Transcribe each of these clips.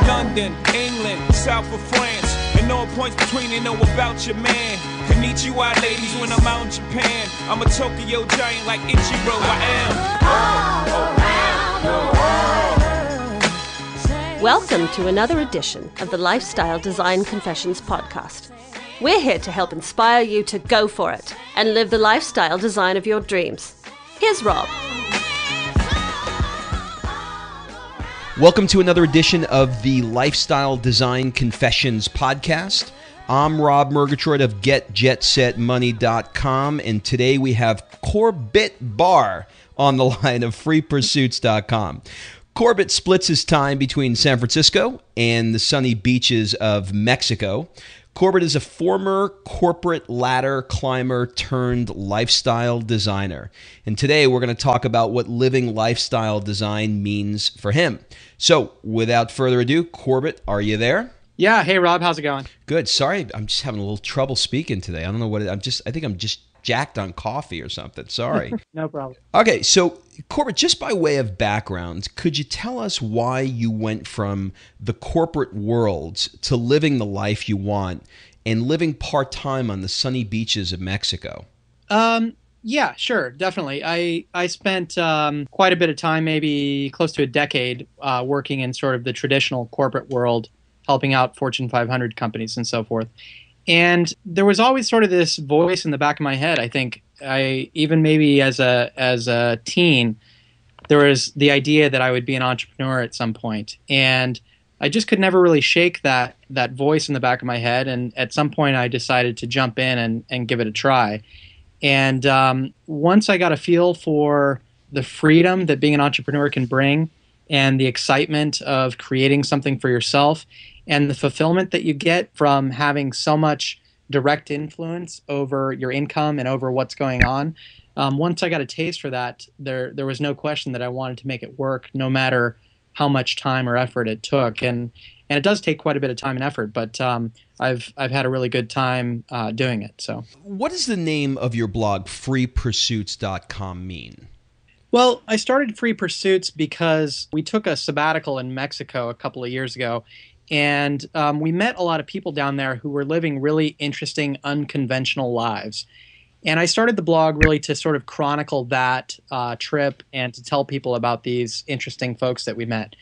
London, England, south of France, and all points between, they know about your man. Konnichiwa, ladies, when I'm out in Japan. I'm a Tokyo giant like Ichiro, I am. Welcome to another edition of the Lifestyle Design Confessions podcast. We're here to help inspire you to go for it and live the lifestyle design of your dreams. Here's Rob. Welcome to another edition of the Lifestyle Design Confessions podcast. I'm Rob Murgatroyd of GetJetSetMoney.com, and today we have Corbett Barr on the line of FreePursuits.com. Corbett splits his time between San Francisco and the sunny beaches of Mexico. Corbett is a former corporate ladder climber turned lifestyle designer. And today we're going to talk about what living lifestyle design means for him. So without further ado, Corbett, are you there? Yeah. Hey, Rob. How's it going? Good. Sorry, I'm just having a little trouble speaking today. I don't know what I think I'm just jacked on coffee or something. Sorry. No problem. Okay. So Corbett, just by way of background, could you tell us why you went from the corporate world to living the life you want and living part-time on the sunny beaches of Mexico? Yeah, sure. Definitely. I spent quite a bit of time, maybe close to a decade, working in sort of the traditional corporate world, helping out Fortune 500 companies and so forth. And there was always sort of this voice in the back of my head. I think even maybe as a teen, there was the idea that I would be an entrepreneur at some point. And I just could never really shake that voice in the back of my head. And at some point I decided to jump in and give it a try. And once I got a feel for the freedom that being an entrepreneur can bring and the excitement of creating something for yourself and the fulfillment that you get from having so much direct influence over your income and over what's going on, once I got a taste for that, there was no question that I wanted to make it work no matter how much time or effort it took. And it does take quite a bit of time and effort, but I've had a really good time doing it. So, what does the name of your blog, FreePursuits.com, mean? Well, I started Free Pursuits because we took a sabbatical in Mexico a couple of years ago, and we met a lot of people down there who were living really interesting, unconventional lives. And I started the blog really to sort of chronicle that trip and to tell people about these interesting folks that we met.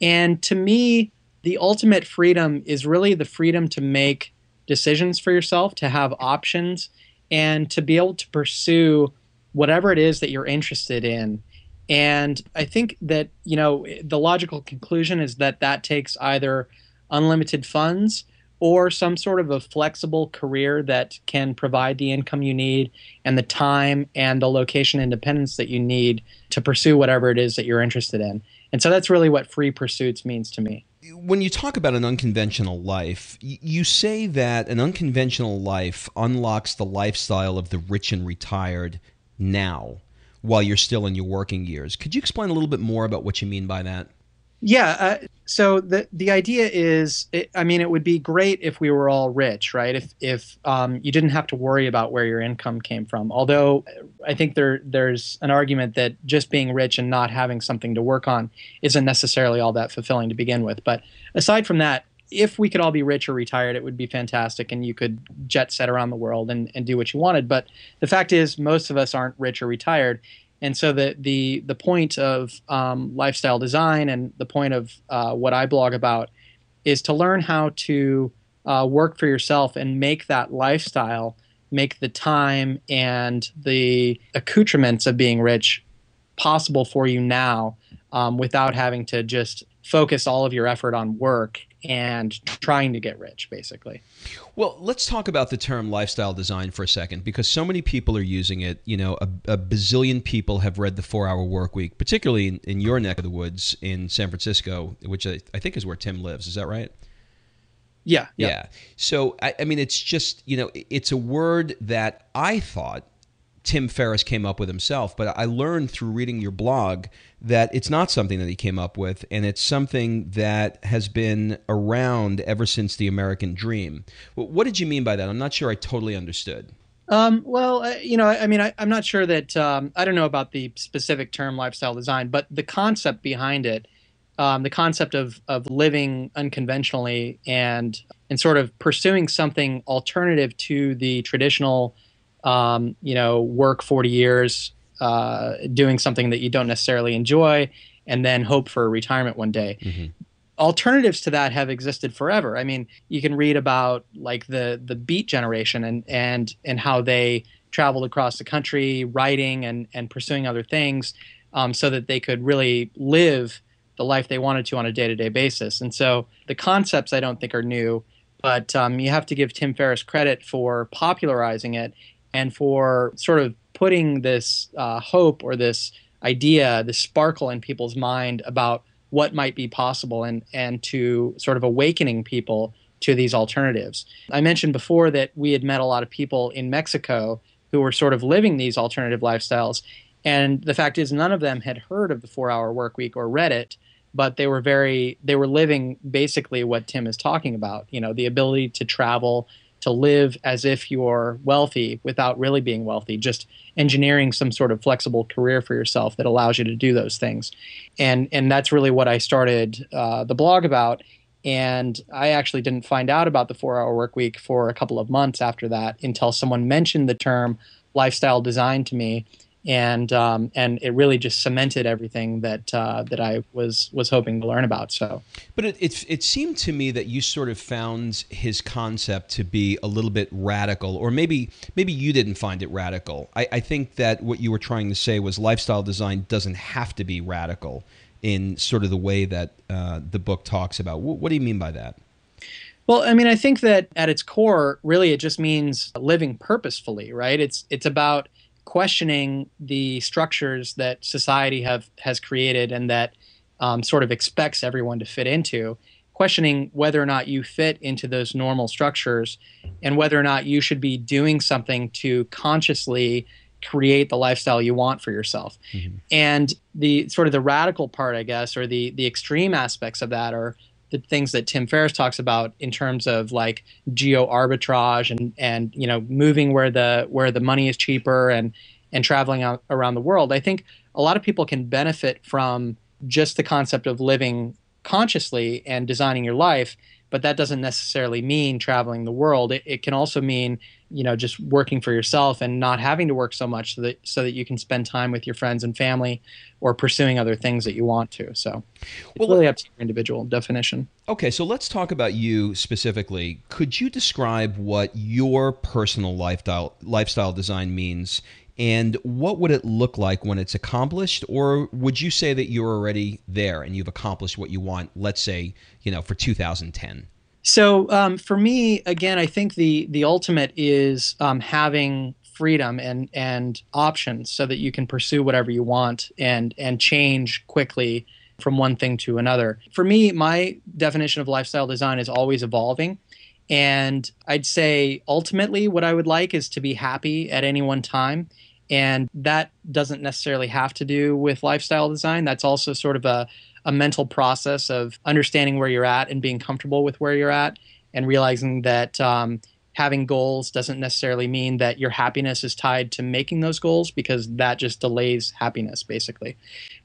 And to me, the ultimate freedom is really the freedom to make decisions for yourself, to have options, and to be able to pursue whatever it is that you're interested in. And I think that, the logical conclusion is that takes either unlimited funds or some sort of a flexible career that can provide the income you need and the time and the location independence that you need to pursue whatever it is that you're interested in. And so that's really what Free Pursuits means to me. When you talk about an unconventional life, you say that an unconventional life unlocks the lifestyle of the rich and retired now while you're still in your working years. Could you explain a little bit more about what you mean by that? Yeah. So the idea is, it would be great if we were all rich, right? If you didn't have to worry about where your income came from. Although I think there's an argument that just being rich and not having something to work on isn't necessarily all that fulfilling to begin with. But aside from that, if we could all be rich or retired, it would be fantastic, and you could jet set around the world and do what you wanted. But the fact is, most of us aren't rich or retired. And so the point of lifestyle design and the point of what I blog about is to learn how to work for yourself and make that lifestyle, make the time and the accoutrements of being rich possible for you now without having to just focus all of your effort on work and trying to get rich, basically. Well, let's talk about the term lifestyle design for a second, because so many people are using it. A bazillion people have read The 4-Hour Workweek, particularly in your neck of the woods in San Francisco, which I think is where Tim lives. Is that right? Yeah. So, it's just, it's a word that I thought Tim Ferriss came up with himself, but I learned through reading your blog that it's not something that he came up with, and it's something that has been around ever since the American dream. What did you mean by that? I'm not sure I totally understood. I'm not sure that I don't know about the specific term lifestyle design, but the concept behind it, the concept of living unconventionally and sort of pursuing something alternative to the traditional, work 40 years, doing something that you don't necessarily enjoy, and then hope for retirement one day. Hmm. Alternatives to that have existed forever. I mean, you can read about like the Beat Generation and how they traveled across the country writing and pursuing other things, so that they could really live the life they wanted to on a day-to-day basis. And so the concepts I don't think are new, but you have to give Tim Ferriss credit for popularizing it and for sort of putting this hope or this idea, this sparkle in people's mind about what might be possible and to sort of awakening people to these alternatives. I mentioned before that we had met a lot of people in Mexico who were sort of living these alternative lifestyles. And the fact is, none of them had heard of the 4 Hour Work Week or read it, but they were living basically what Tim is talking about, the ability to travel, to live as if you're wealthy without really being wealthy, just engineering some sort of flexible career for yourself that allows you to do those things. And that's really what I started the blog about. And I actually didn't find out about the 4 Hour Work Week for a couple of months after that until someone mentioned the term lifestyle design to me, and it really just cemented everything that I was hoping to learn about. So, but it seemed to me that you sort of found his concept to be a little bit radical, or maybe you didn't find it radical. I think that what you were trying to say was lifestyle design doesn't have to be radical in sort of the way that the book talks about. What do you mean by that? Well, I mean, I think that at its core, really, it just means living purposefully, right? It's about questioning the structures that society has created and that sort of expects everyone to fit into, questioning whether or not you fit into those normal structures and whether or not you should be doing something to consciously create the lifestyle you want for yourself. Mm-hmm. And the sort of the radical part, I guess, or the extreme aspects of that are the things that Tim Ferriss talks about in terms of like geo arbitrage and moving where the money is cheaper and traveling out around the world. I think a lot of people can benefit from just the concept of living consciously and designing your life, but that doesn't necessarily mean traveling the world. It can also mean just working for yourself and not having to work so much so that you can spend time with your friends and family or pursuing other things that you want to. So it's really up to your individual definition. Okay, so let's talk about you specifically. Could you describe what your personal lifestyle design means, and what would it look like when it's accomplished? Or would you say that you're already there and you've accomplished what you want, let's say, for 2010? So for me, again, I think the ultimate is having freedom and options so that you can pursue whatever you want and change quickly from one thing to another. For me, my definition of lifestyle design is always evolving. And I'd say ultimately what I would like is to be happy at any one time. And that doesn't necessarily have to do with lifestyle design. That's also sort of a mental process of understanding where you're at and being comfortable with where you're at and realizing that having goals doesn't necessarily mean that your happiness is tied to making those goals, because that just delays happiness, basically.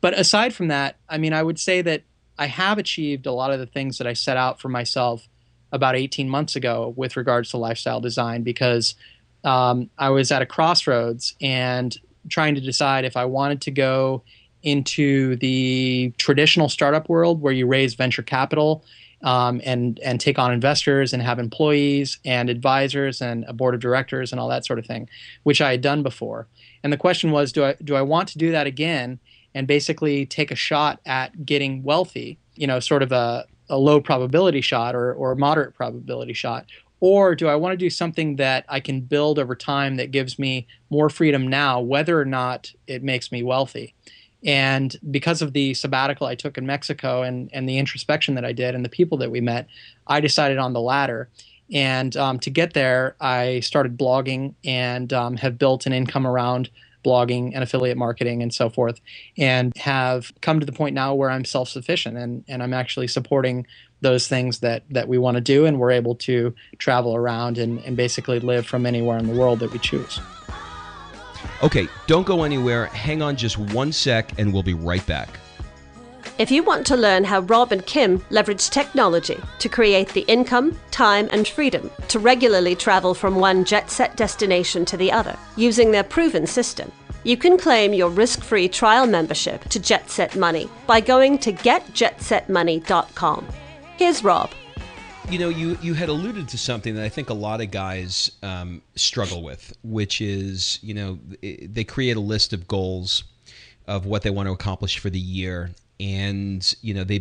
But aside from that, I mean, I would say that I have achieved a lot of the things that I set out for myself about 18 months ago with regards to lifestyle design, because I was at a crossroads and trying to decide if I wanted to go into the traditional startup world where you raise venture capital and take on investors and have employees and advisors and a board of directors and all that sort of thing, which I had done before. And the question was, do I want to do that again and basically take a shot at getting wealthy, sort of a low probability shot or moderate probability shot? Or do I want to do something that I can build over time that gives me more freedom now, whether or not it makes me wealthy? And because of the sabbatical I took in Mexico and the introspection that I did and the people that we met, I decided on the latter. And to get there, I started blogging and have built an income around blogging and affiliate marketing and so forth, and have come to the point now where I'm self-sufficient and I'm actually supporting those things that we want to do, and we're able to travel around and basically live from anywhere in the world that we choose. Okay, don't go anywhere. Hang on just 1 sec, and we'll be right back. If you want to learn how Rob and Kim leverage technology to create the income, time, and freedom to regularly travel from one jet-set destination to the other using their proven system, you can claim your risk-free trial membership to Jet Set Money by going to getjetsetmoney.com. Here's Rob. You know, you had alluded to something that I think a lot of guys struggle with, which is, you know, they create a list of goals of what they want to accomplish for the year, and, you know, they